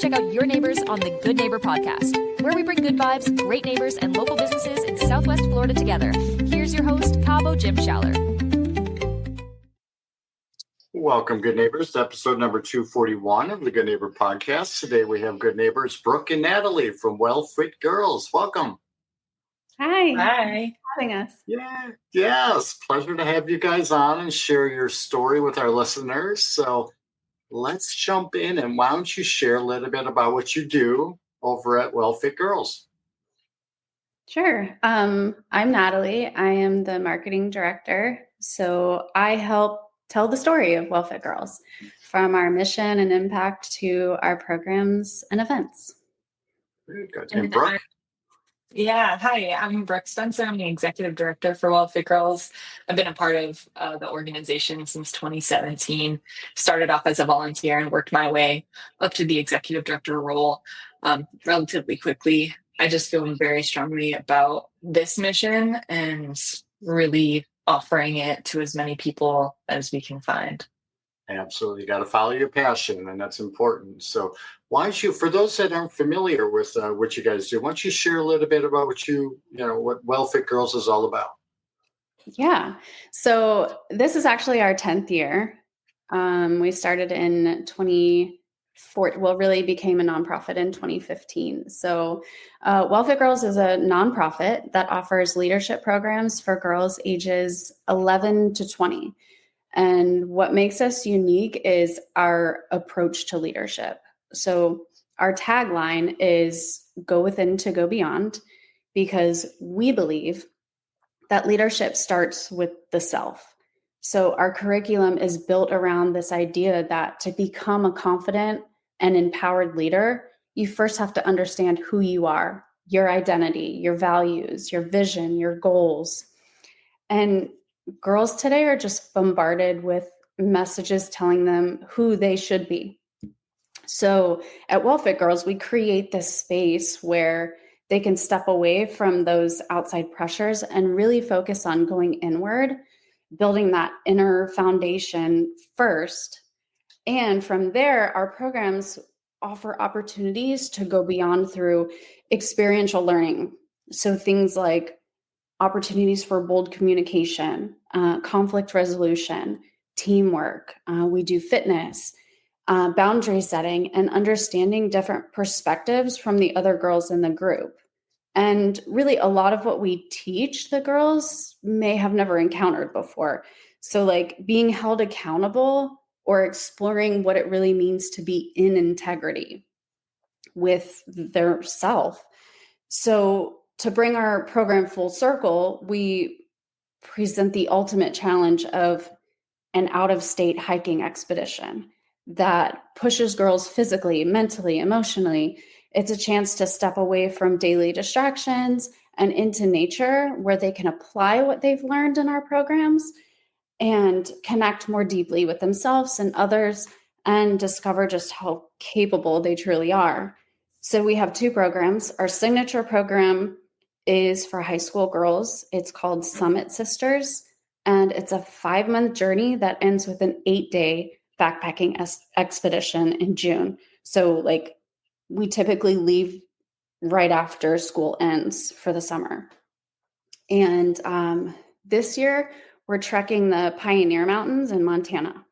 check out Your Neighbors on the Good Neighbor podcast, where we bring good vibes, great neighbors, and local businesses in Southwest Florida together. Here's your host, Cabo Jim Schaller. Welcome, good neighbors, to episode number 241 of the Good Neighbor podcast. Today we have good neighbors Brooke and Natalie from WellFit Girls. Welcome. Hi. Hi. Having us. Yeah, yes. Pleasure to have you guys on and share your story with our listeners. So let's jump in, and why don't you share a little bit about what you do over at WellFit Girls? Sure. I'm Natalie. I am the marketing director. So I help tell the story of WellFit Girls, from our mission and impact to our programs and events. Very good. And Brooke? Hi, I'm Brooke Spencer. I'm the executive director for WellFit Girls. I've been a part of the organization since 2017. Started off as a volunteer and worked my way up to the executive director role relatively quickly. I just feel very strongly about this mission and really offering it to as many people as we can find. Absolutely. You got to follow your passion, and that's important. So why don't you, for those that aren't familiar with what you guys do, why don't you share a little bit about what what WellFit Girls is all about? Yeah. So this is actually our 10th year. We started in 2014, really became a nonprofit in 2015. So WellFit Girls is a nonprofit that offers leadership programs for girls ages 11 to 20. And what makes us unique is our approach to leadership. So our tagline is go within to go beyond, because we believe that leadership starts with the self. So our curriculum is built around this idea that to become a confident and empowered leader, you first have to understand who you are, your identity, your values, your vision, your goals. And girls today are just bombarded with messages telling them who they should be. So at WellFit Girls, we create this space where they can step away from those outside pressures and really focus on going inward, building that inner foundation first. And from there, our programs offer opportunities to go beyond through experiential learning. So things like opportunities for bold communication, conflict resolution, teamwork. We do fitness, boundary setting, and understanding different perspectives from the other girls in the group. And really, a lot of what we teach the girls may have never encountered before. So like being held accountable or exploring what it really means to be in integrity with their self. So to bring our program full circle, we present the ultimate challenge of an out-of-state hiking expedition that pushes girls physically, mentally, emotionally. It's a chance to step away from daily distractions and into nature, where they can apply what they've learned in our programs and connect more deeply with themselves and others, and discover just how capable they truly are. So we have two programs. Our signature program is for high school girls. It's called Summit Sisters, and it's a 5-month journey that ends with an 8-day backpacking expedition in June. So like we typically leave right after school ends for the summer. And this year we're trekking the Pioneer Mountains in Montana.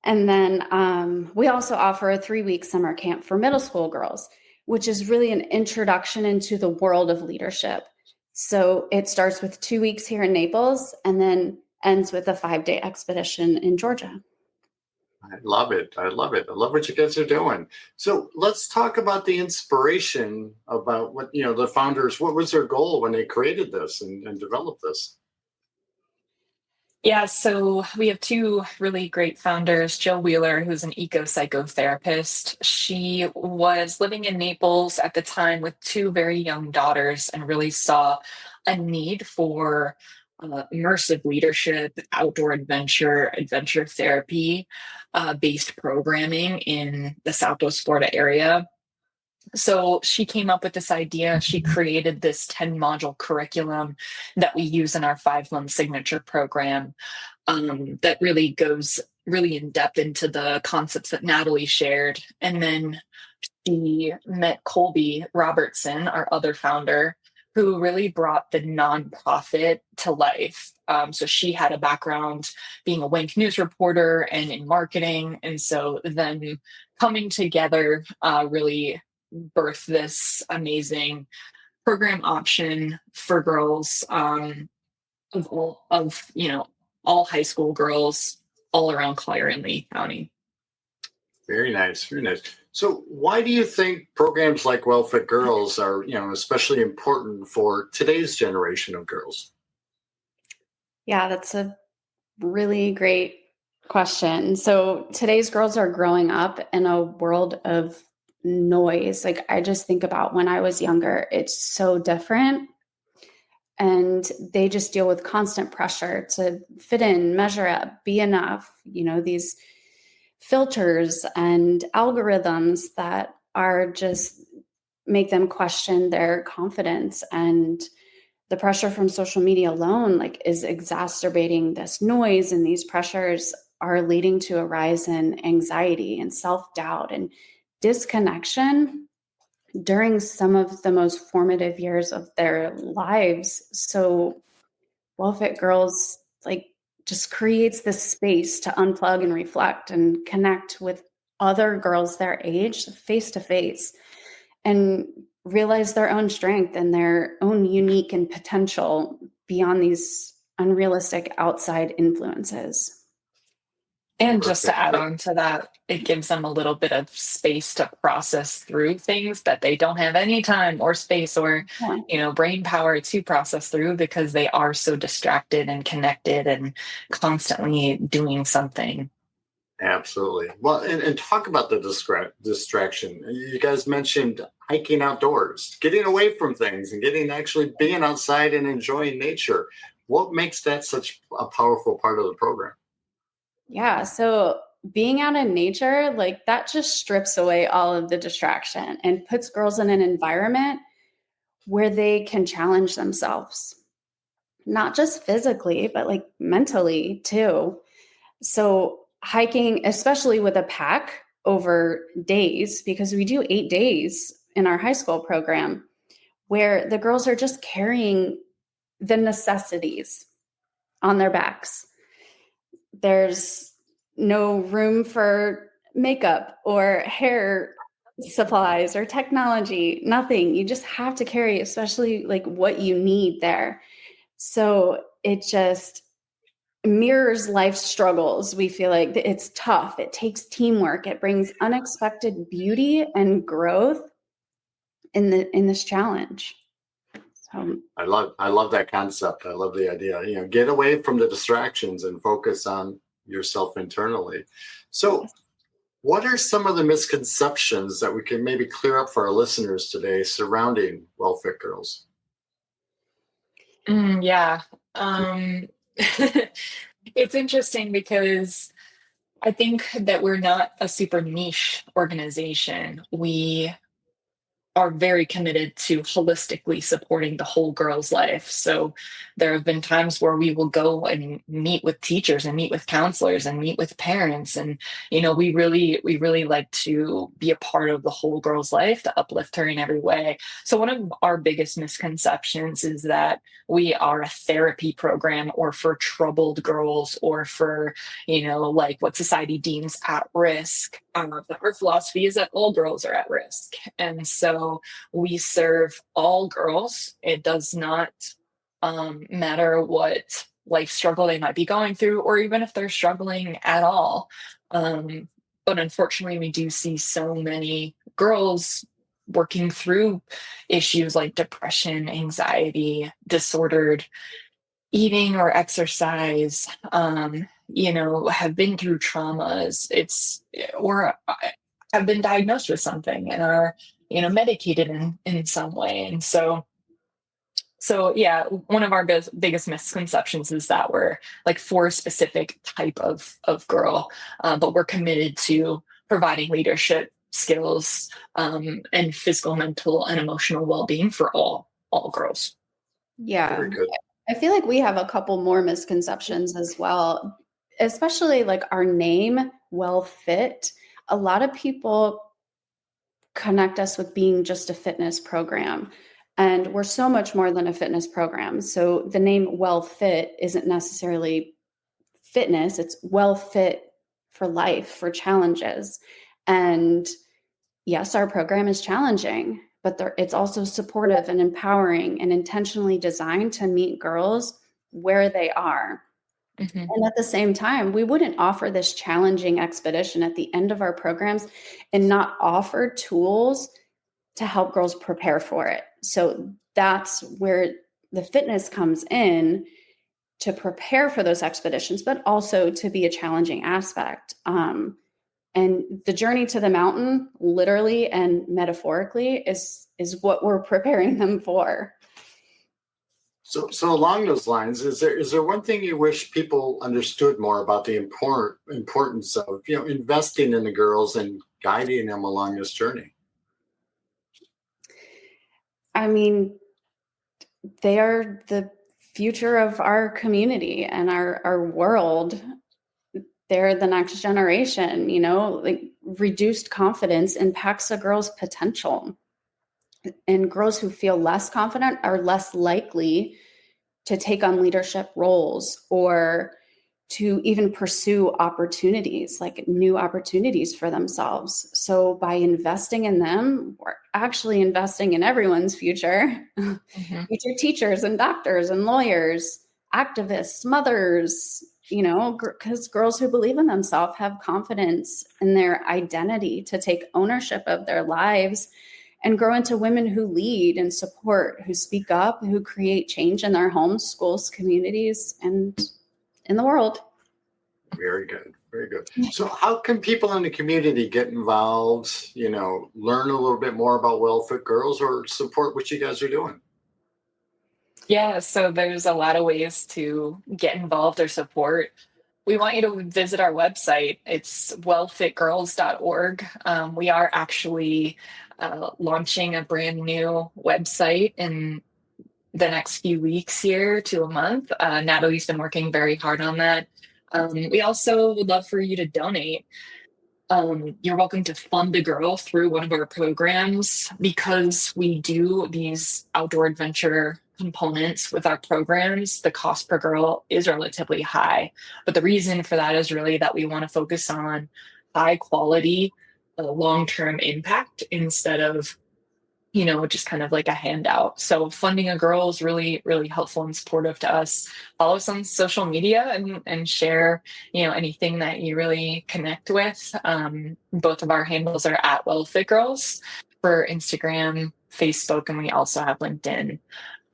And then we also offer a 3-week summer camp for middle school girls, which is really an introduction into the world of leadership. So it starts with 2 weeks here in Naples and then ends with a 5-day expedition in Georgia. I love it. I love it. I love what you guys are doing. So let's talk about the inspiration, about what, the founders, what was their goal when they created this and developed this? Yeah, so we have two really great founders. Jill Wheeler, who's an eco-psychotherapist. She was living in Naples at the time with 2 very young daughters and really saw a need for immersive leadership, outdoor adventure therapy based programming in the Southwest Florida area. So she came up with this idea. She created this 10-module curriculum that we use in our 5-month signature program that really goes really in depth into the concepts that Natalie shared. And then she met Colby Robertson, our other founder, who really brought the nonprofit to life. So she had a background being a Wink News reporter and in marketing. And so then coming together really birthed this amazing program option for girls all high school girls all around Collier and Lee County. Very nice, very nice. So why do you think programs like WellFit Girls are, especially important for today's generation of girls? Yeah, that's a really great question. So today's girls are growing up in a world of noise. Like I just think about when I was younger, it's so different. And they just deal with constant pressure to fit in, measure up, be enough, these filters and algorithms that are just make them question their confidence. And the pressure from social media alone is exacerbating this noise, and these pressures are leading to a rise in anxiety and self-doubt and disconnection during some of the most formative years of their lives. So WellFit Girls just creates this space to unplug and reflect and connect with other girls their age face to face and realize their own strength and their own unique and potential beyond these unrealistic outside influences. And just to add on to that, it gives them a little bit of space to process through things that they don't have any time or space or, brain power to process through because they are so distracted and connected and constantly doing something. Absolutely. Well, and talk about the distraction. You guys mentioned hiking outdoors, getting away from things and actually being outside and enjoying nature. What makes that such a powerful part of the program? Yeah. So being out in nature, that just strips away all of the distraction and puts girls in an environment where they can challenge themselves, not just physically, but mentally too. So hiking, especially with a pack over days, because we do 8 days in our high school program, where the girls are just carrying the necessities on their backs. There's no room for makeup or hair supplies or technology, nothing. You just have to carry, especially what you need there. So it just mirrors life's struggles. We feel like it's tough. It takes teamwork. It brings unexpected beauty and growth in this challenge. So I love that concept. I love the idea. Get away from the distractions and focus on yourself internally. So what are some of the misconceptions that we can maybe clear up for our listeners today surrounding WellFit Girls? Yeah. It's interesting because I think that we're not a super niche organization. We are very committed to holistically supporting the whole girl's life. So there have been times where we will go and meet with teachers and meet with counselors and meet with parents. And, we really like to be a part of the whole girl's life to uplift her in every way. So one of our biggest misconceptions is that we are a therapy program or for troubled girls or for, what society deems at risk. Our philosophy is that all girls are at risk. And so we serve all girls. It does not matter what life struggle they might be going through, or even if they're struggling at all. But unfortunately, we do see so many girls working through issues like depression, anxiety, disordered eating or exercise, have been through traumas, or have been diagnosed with something and are, medicated in some way. And so yeah, one of our biggest misconceptions is that we're for a specific type of girl, but we're committed to providing leadership skills and physical, mental, and emotional well-being for all girls. yeah, Very good. I feel like we have a couple more misconceptions as well, especially our name, WellFit. A lot of people connect us with being just a fitness program. And we're so much more than a fitness program. So the name WellFit isn't necessarily fitness, it's well fit for life, for challenges. And yes, our program is challenging, but it's also supportive and empowering and intentionally designed to meet girls where they are. Mm-hmm. And at the same time, we wouldn't offer this challenging expedition at the end of our programs and not offer tools to help girls prepare for it. So that's where the fitness comes in, to prepare for those expeditions, but also to be a challenging aspect. And the journey to the mountain, literally and metaphorically, is what we're preparing them for. So along those lines, is there one thing you wish people understood more about the importance of investing in the girls and guiding them along this journey? I mean, they are the future of our community and our world. They're the next generation. Like, reduced confidence impacts a girl's potential. And girls who feel less confident are less likely to take on leadership roles or to even pursue opportunities, like new opportunities for themselves. So by investing in them, we're actually investing in everyone's future. Mm-hmm. Future teachers and doctors and lawyers, activists, mothers, because girls who believe in themselves have confidence in their identity to take ownership of their lives and grow into women who lead and support, who speak up, who create change in their homes, schools, communities, and in the world. Very good. Very good. So how can people in the community get involved, learn a little bit more about WellFit Girls or support what you guys are doing? Yeah, so there's a lot of ways to get involved or support. We want you to visit our website. It's wellfitgirls.org. We are actually launching a brand new website in the next few weeks here to a month. Natalie's been working very hard on that. We also would love for you to donate. You're welcome to fund a girl through one of our programs, because we do these outdoor adventure components with our programs. The cost per girl is relatively high, but the reason for that is really that we want to focus on high quality, long-term impact instead of just kind of like a handout. So funding a girl is really, really helpful and supportive to us. Follow us on social media and share, anything that you really connect with. Both of our handles are at WellFit Girls for Instagram, Facebook, and we also have LinkedIn.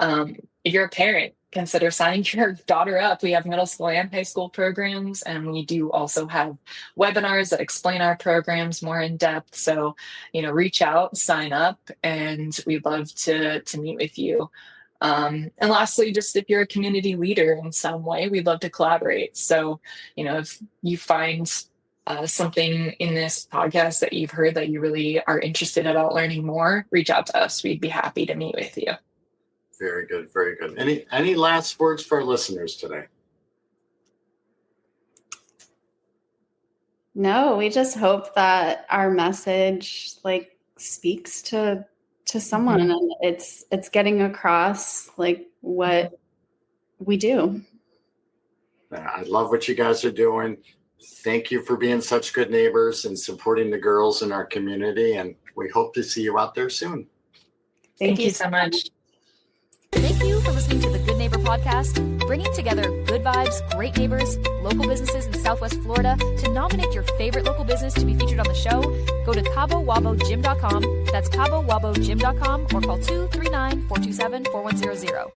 If you're a parent, consider signing your daughter up. We have middle school and high school programs, and we do also have webinars that explain our programs more in depth. So, reach out, sign up, and we'd love to meet with you. And lastly, just if you're a community leader in some way, we'd love to collaborate. So, if you find something in this podcast that you've heard that you really are interested about learning more, reach out to us. We'd be happy to meet with you. Very good. Very good. Any last words for our listeners today? No, we just hope that our message speaks to someone, mm-hmm. and it's getting across what we do. I love what you guys are doing. Thank you for being such good neighbors and supporting the girls in our community, and we hope to see you out there soon. Thank you so much. Thank you for listening to the Good Neighbor Podcast, bringing together good vibes, great neighbors, local businesses in Southwest Florida. To nominate your favorite local business to be featured on the show, go to CaboWaboGym.com. That's CaboWaboGym.com, or call 239-427-4100.